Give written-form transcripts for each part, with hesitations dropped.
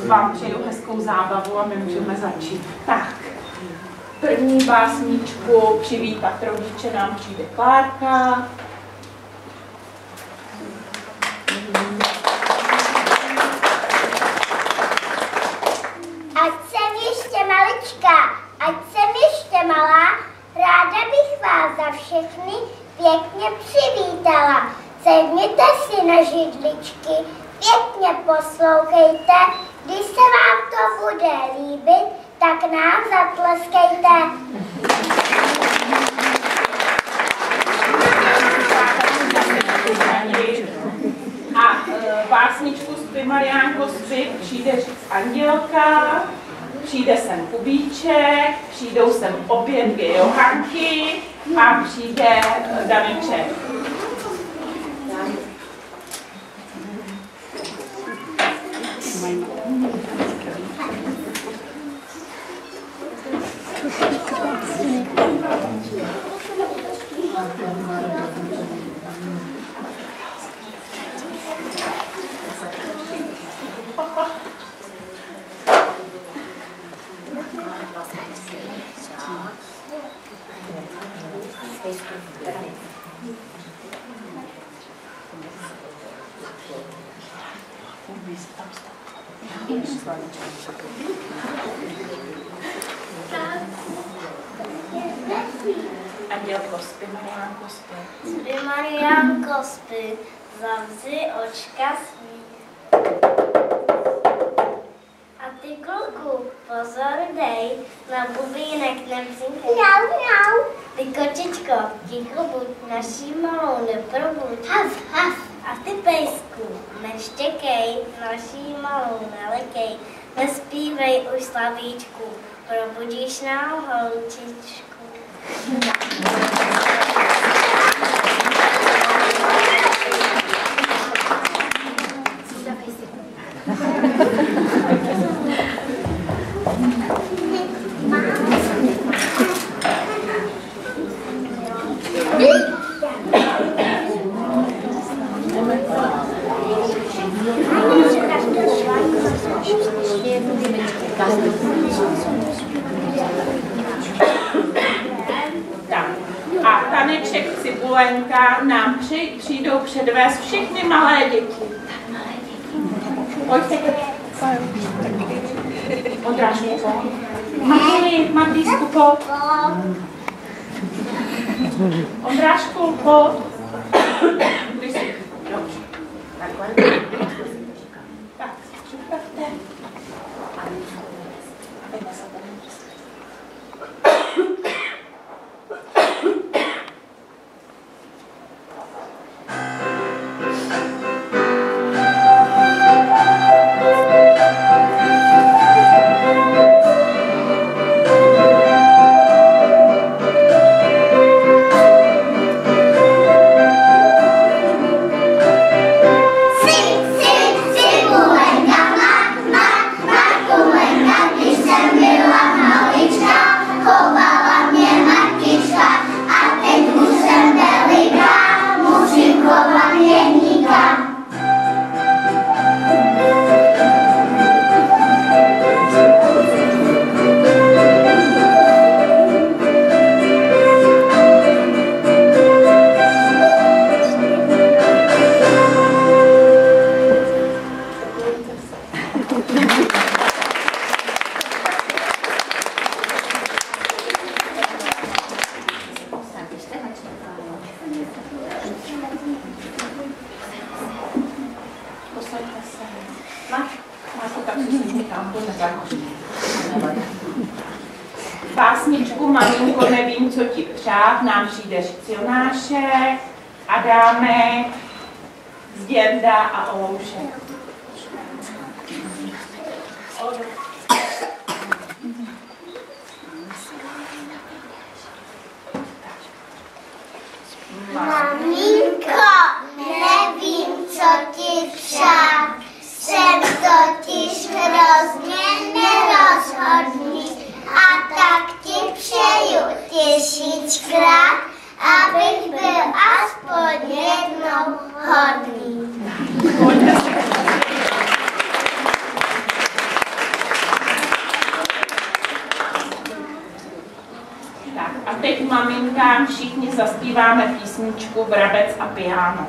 vám přeju hezkou zábavu a my můžeme začít. Tak, první básničku Přivítat rodiče nám přijde Klárka. Ať jsem ještě maličká, ať jsem ještě malá, ráda bych vás za všechny pěkně přivítala. Sedněte si na židličky, pěkně poslouchejte, když se vám to bude líbit, tak nám zatleskejte. A básničku Spí, Mariánko, spí, přijde říct Andělka, přijde sem Kubíček, přijdou sem opět dvě Johanky a přijde Daviček. Andělko, spí, Mariánko, spí. Spí, Mariánko, spí, zavři očka svý. A ty, kluku, pozor dej, na bubínek nevzínkej. Mňau, mňau. Ty, kočičko, ticho buď, naší malou neprobuď. Haf, haf. A ty, pejsku, neštěkej, naší malou nelekej. Nespívej už slavíčku, probudíš nám holčičku. A taneček Cibulenka nám přijdou předvést všechny malé děti. Pojďte. Ondrášku, pojď. Matísku, pojď. Ondrášku, pojď. Dobře. Takhle. Tak, připravte. Básničku Maminko, nevím, co ti přát, nám přijde říct Jonášek, Adámek, Zděnda a Oloušek. Maminko, nevím, co ti přát, jsem totiž hrozně nerozhodný a tak ti přeju 1000krát, abych byl aspoň jednou hodný. maminkám všichni zaspíváme písničku Vrabec a piano.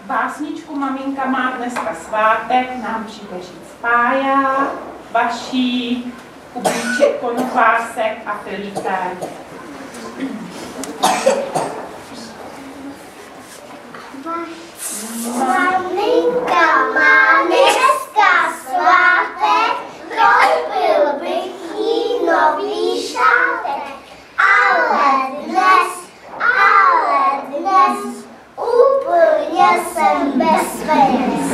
Básničku Maminka má dneska svátek, nám přijde říct Pája, Vašík, Kubíček, Konopásek a Filipe. Maminka má dneska svátek, koupil bych jí nový šátek, ale dnes úplně jsem bez peněz.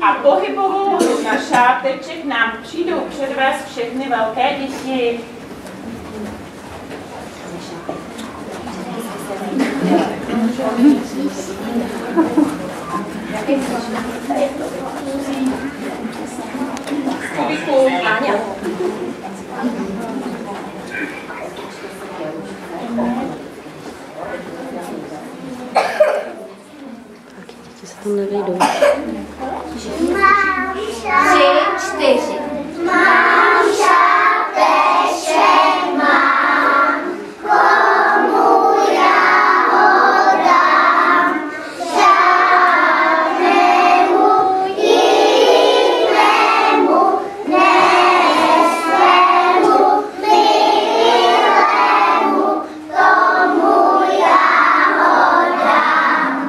A pohybovou na šáteček nám přijdou předvést všechny velké děti. Děti se tam nevejdou. Mám šáteček, mám šáteček, mám, komu já ho dám, žádnému jinému, ne svému milému, komu já ho dám.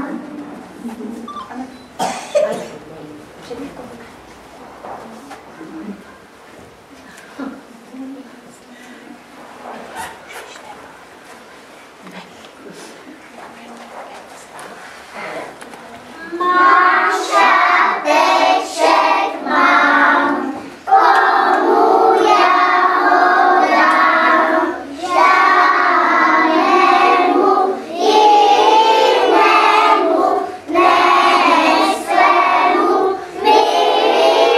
Mám šáteček, mám, komu já ho dám, žádnému jinému, ne svému milému,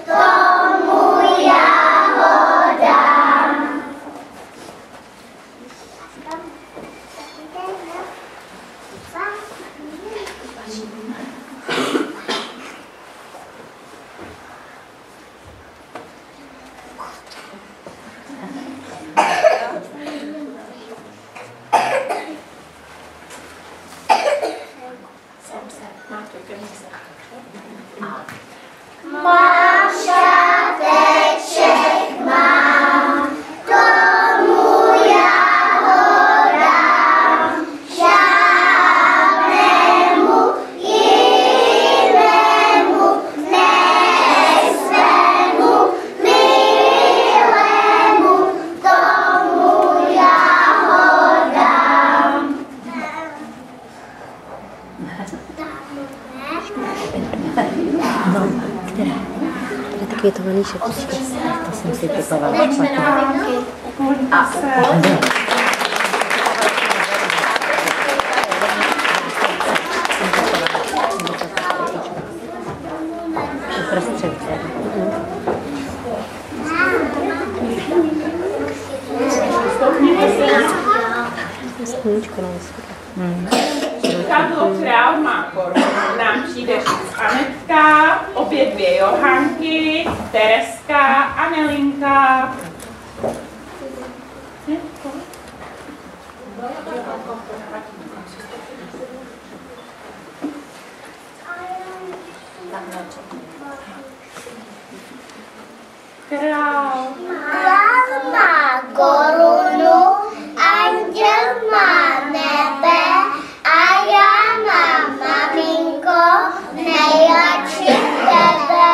tomu já ho dám. Mám šáteček, mám, komu já ho dám, žádnému jinému, ne svému milému, tomu já ho dám. No, která? To je takový květovaný šeptička. To jsem si typovala. Prostřed. sluníčko na výsledku. Kadlo král má korunu, nám přijde říct Anetka, obě dvě Johanky, Tereska a Nelinka. Král má korunu, anděl má nebe a já mám, maminko, nejradši tebe.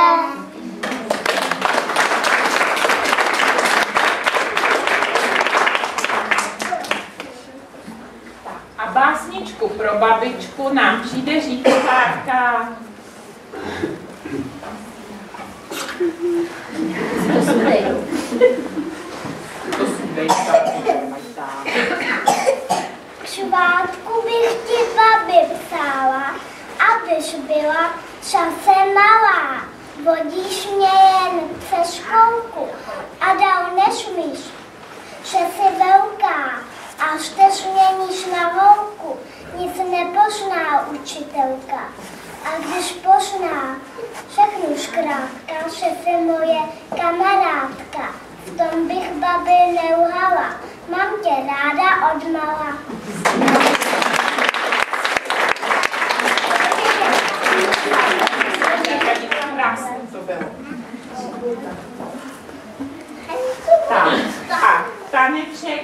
a básničku pro babičku nám přijde říct Klárka. K svátku bych ti babi psala, abyš byla časem malá. Vodíš mě jen přes školku a dál nesmíš, že jsi velká. Až te změníš na holku, nic nepozná učitelka. A když pozná, řeknu zkrátka, že jsi moje kamarádka. V tom bych babi neuhala, mám tě ráda odmala. A taneček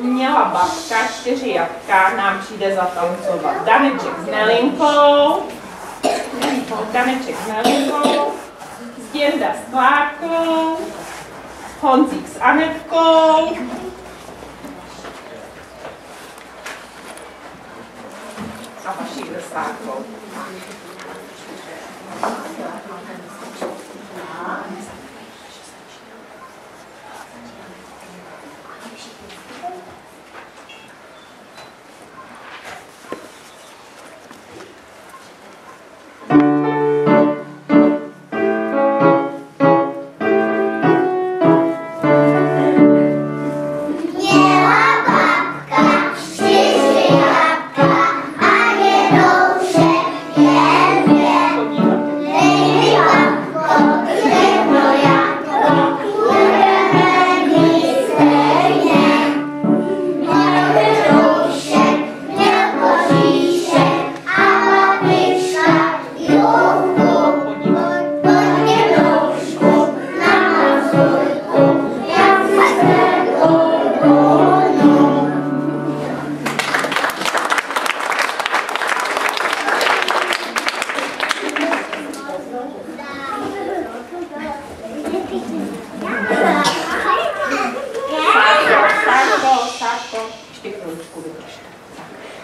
měla babka 4 jatka, nám přijde zatancovat. Daneček s Nelinkou, Daneček s Nelinkou, Zděnda s Klárkou, Honzík s Anetkou, a Vašík se Stárkou.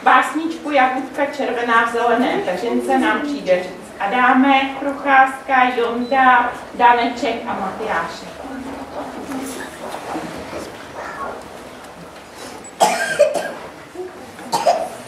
Básničku Jagůdka červená v zelené peřince nám přijde říct Adámek, Procházka, Jonda, Daneček a Matyášek.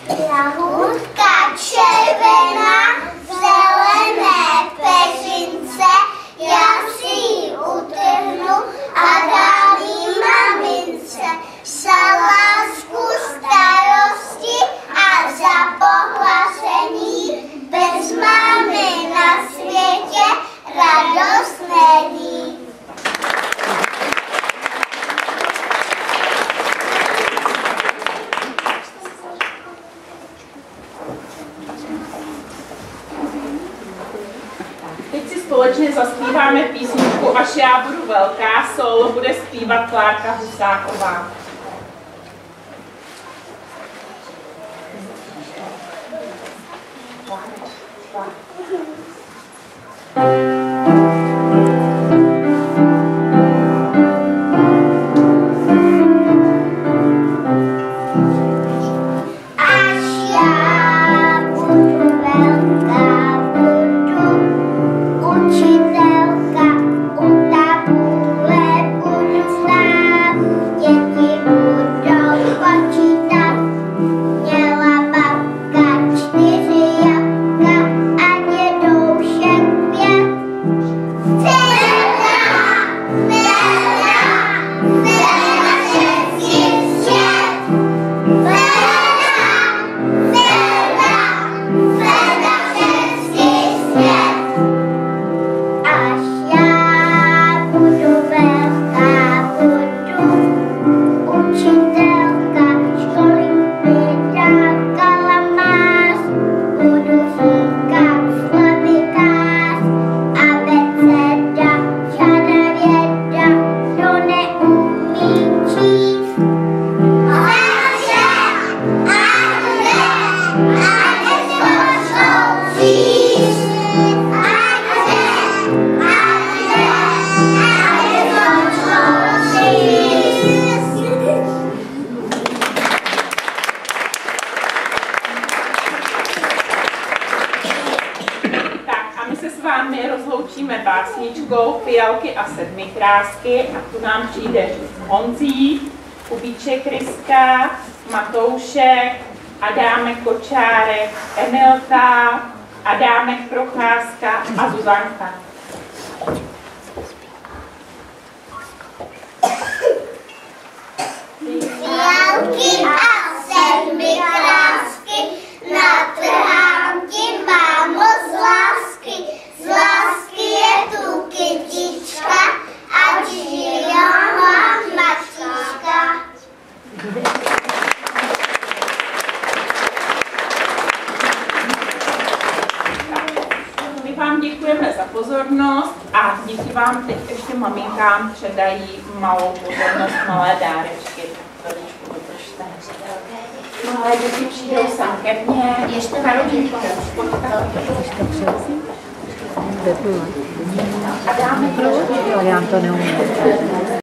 Jagůdka červená v zelené peřince, já si ji utrhnu a dám jí mamince. Za lásku, starosti a za pohlazení, bez mámy na světě radost není. Teď si společně zaspíváme písničku Až já budu velká, solo bude zpívat Klárka Husáková. Měla babka 4 jablka a dědoušek 5. vámi rozloučíme básničkou Fialky a sedmikrásky a tu nám přijde Honzík, Kubíček Ryska, Matoušek, Adámek Kočárek, Emilka, Adámek Procházka a Zuzanka. Fialky a sedmikrásky, natrhám ti, mámo, z lásky. Z lásky je tu kytička, ať žila mačička. My vám děkujeme za pozornost a děti vám teď ještě maminkám předají malou pozornost, malé dárečky. Malé děti přijdou sem ke mně. Ještě Karolínko, A dáme to neumím.